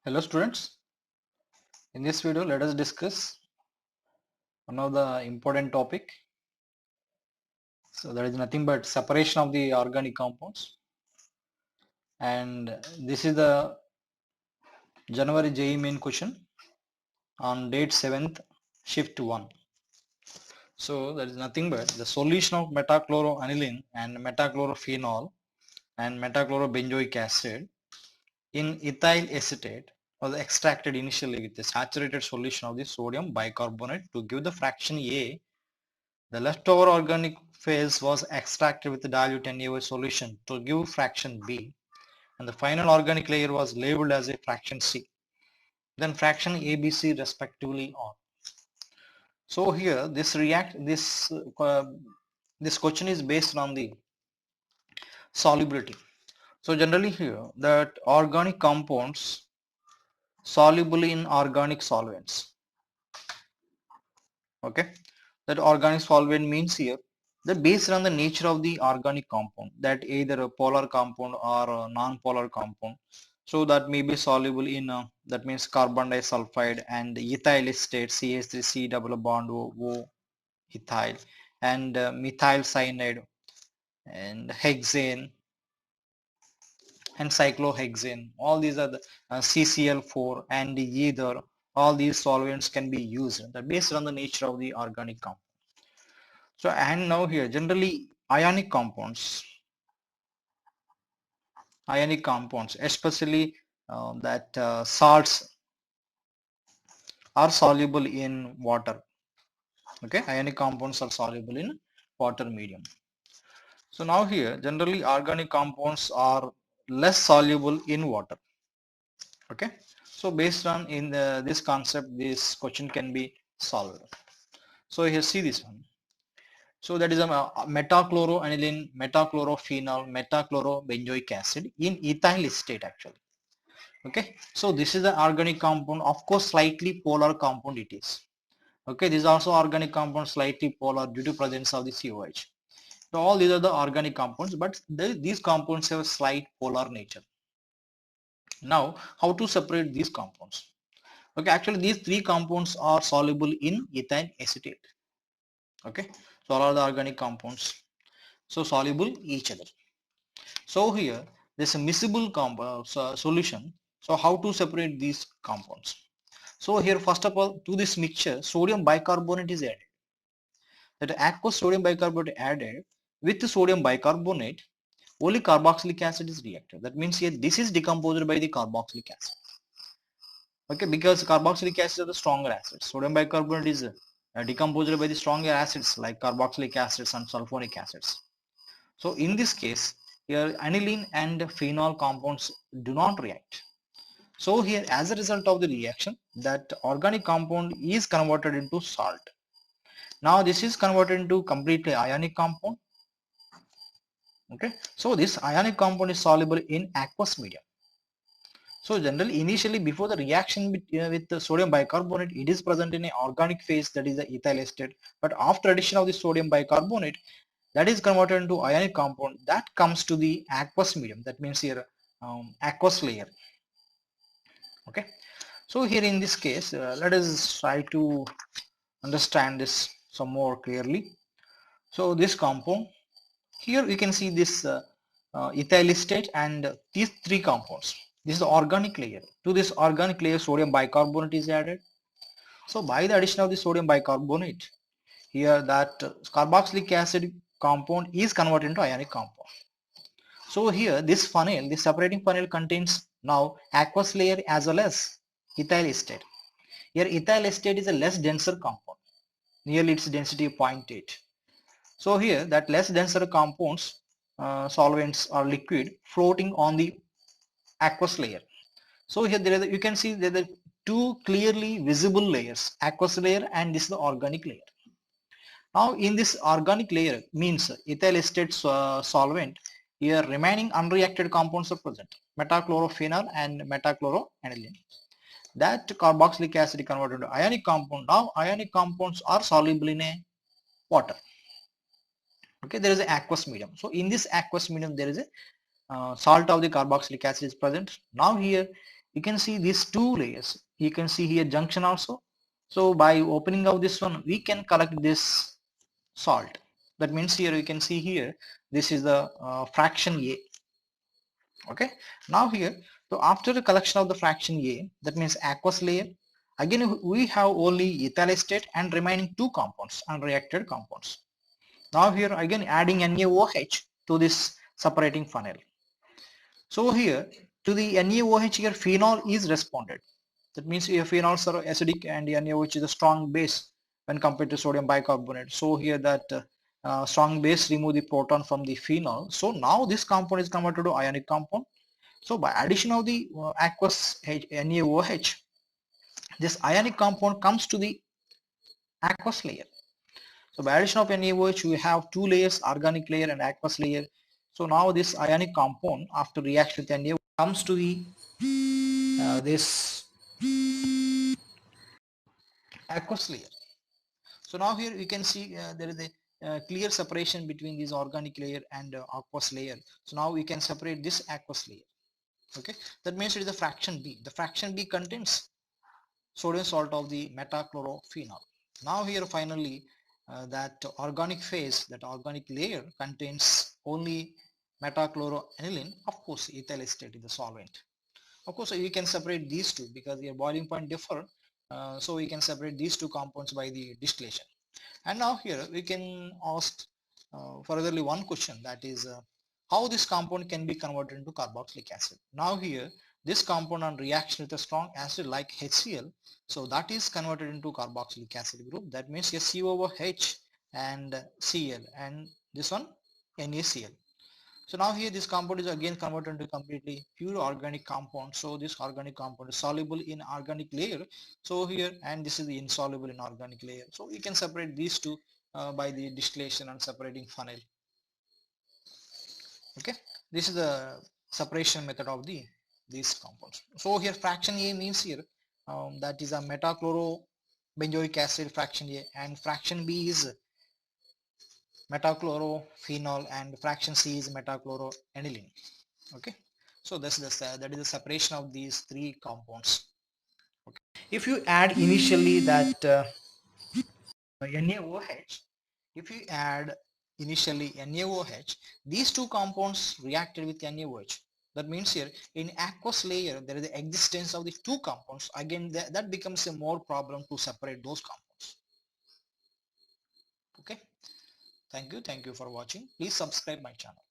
Hello students, in this video let us discuss one of the important topic. So there is nothing but separation of the organic compounds, and this is the January JEE main question on date 7th shift 1. So there is nothing but the solution of metachloroaniline and metachlorophenol and metachlorobenzoic acid in ethyl acetate was extracted initially with a saturated solution of the sodium bicarbonate to give the fraction A. The leftover organic phase was extracted with the dilute NaOH solution to give fraction B, and the final organic layer was labeled as a fraction C. Then fraction ABC respectively are. So here this question is based on the solubility. So generally here that organic compounds soluble in organic solvents. Okay, that organic solvent means here that based on the nature of the organic compound, that either a polar compound or a non-polar compound, so that may be soluble in that means carbon disulfide and ethyl acetate CH3C double bond O ethyl and methyl cyanide and hexane and cyclohexane. All these are the CCl4 and ether. All these solvents can be used based on the nature of the organic compound. So and now here generally ionic compounds especially that salts are soluble in water. Okay, ionic compounds are soluble in water medium. So now here generally organic compounds are less soluble in water. Okay, so based on this concept this question can be solved. So here see this one. So that is a metachloroaniline, metachlorophenol, metachlorobenzoic acid in ethyl acetate actually. Okay, so this is the organic compound, of course slightly polar compound it is. Okay, this is also organic compound slightly polar due to presence of the COH. So all these are the organic compounds, but these compounds have a slight polar nature. Now, how to separate these compounds? Okay, actually these three compounds are soluble in ethyl acetate. Okay, so all are the organic compounds. So soluble each other. So here there's a miscible solution. So how to separate these compounds? So here first of all to this mixture sodium bicarbonate is added. That aqueous sodium bicarbonate added with sodium bicarbonate only carboxylic acid is reacted. That means here this is decomposed by the carboxylic acid. Okay, because carboxylic acid is the stronger acid. Sodium bicarbonate is decomposed by the stronger acids like carboxylic acids and sulfonic acids. So in this case, here aniline and phenol compounds do not react. So here as a result of the reaction that organic compound is converted into salt. Now this is converted into completely ionic compound. Okay, so this ionic compound is soluble in aqueous medium. So generally initially before the reaction with the sodium bicarbonate it is present in an organic phase that is the ethyl acetate, but after addition of the sodium bicarbonate that is converted into ionic compound that comes to the aqueous medium, that means here aqueous layer. Okay, so here in this case let us try to understand this some more clearly. So this compound here you can see this ethyl acetate and these three compounds. This is the organic layer. To this organic layer sodium bicarbonate is added. So by the addition of the sodium bicarbonate here that carboxylic acid compound is converted into ionic compound. So here this funnel, this separating funnel contains now aqueous layer as well as ethyl acetate. Here ethyl acetate is a less denser compound, nearly its density of 0.8. So here that less denser compounds, solvents or liquid floating on the aqueous layer. So here there is you can see there are two clearly visible layers, aqueous layer and this is the organic layer. Now in this organic layer means ethyl acetate solvent, here remaining unreacted compounds are present, metachlorophenol and metachloroaniline. That carboxylic acid converted to ionic compound. Now ionic compounds are soluble in a water. Okay, there is an aqueous medium. So in this aqueous medium there is a salt of the carboxylic acid is present. Now here you can see these two layers. You can see here junction also. So by opening out this one, we can collect this salt. That means here you can see here, this is the fraction A. Okay, now here, so after the collection of the fraction A, that means aqueous layer, again we have only ethyl acetate and remaining two compounds, unreacted compounds. Now here again adding NaOH to this separating funnel. So here to the NaOH here phenol is responded. That means here phenols are acidic and NaOH is a strong base when compared to sodium bicarbonate. So here that strong base remove the proton from the phenol. So now this compound is converted to ionic compound. So by addition of the aqueous NaOH, this ionic compound comes to the aqueous layer. So by addition of NaOH, we have two layers, organic layer and aqueous layer. So now this ionic compound after reaction with NaOH comes to the this aqueous layer. So now here you can see there is a clear separation between this organic layer and aqueous layer. So now we can separate this aqueous layer. Okay, that means it is a fraction B. The fraction B contains sodium salt of the metachlorophenol. Now here finally that organic phase, that organic layer contains only metachloroaniline. Of course ethyl acetate is the solvent. Of course you can separate these two because their boiling point differ, so we can separate these two compounds by the distillation. And now here we can ask furtherly one question, that is how this compound can be converted into carboxylic acid. Now here this compound on reaction with a strong acid like HCl, so that is converted into carboxylic acid group. That means COOH and Cl, and this one NaCl. So now here this compound is again converted into completely pure organic compound. So this organic compound is soluble in organic layer. So here, and this is the insoluble in organic layer. So we can separate these two by the distillation and separating funnel. Okay, this is the separation method of these compounds. So here fraction A means here that is a metachlorobenzoic acid fraction A, and fraction B is metachlorophenol, and fraction C is metachloroaniline. Okay, so this is that is the separation of these three compounds. Okay, if you add initially that NaOH, if you add initially NaOH, these two compounds reacted with NaOH. That means here in aqueous layer there is the existence of the two compounds. Again that becomes a more problem to separate those compounds. Okay, thank you for watching. Please subscribe my channel.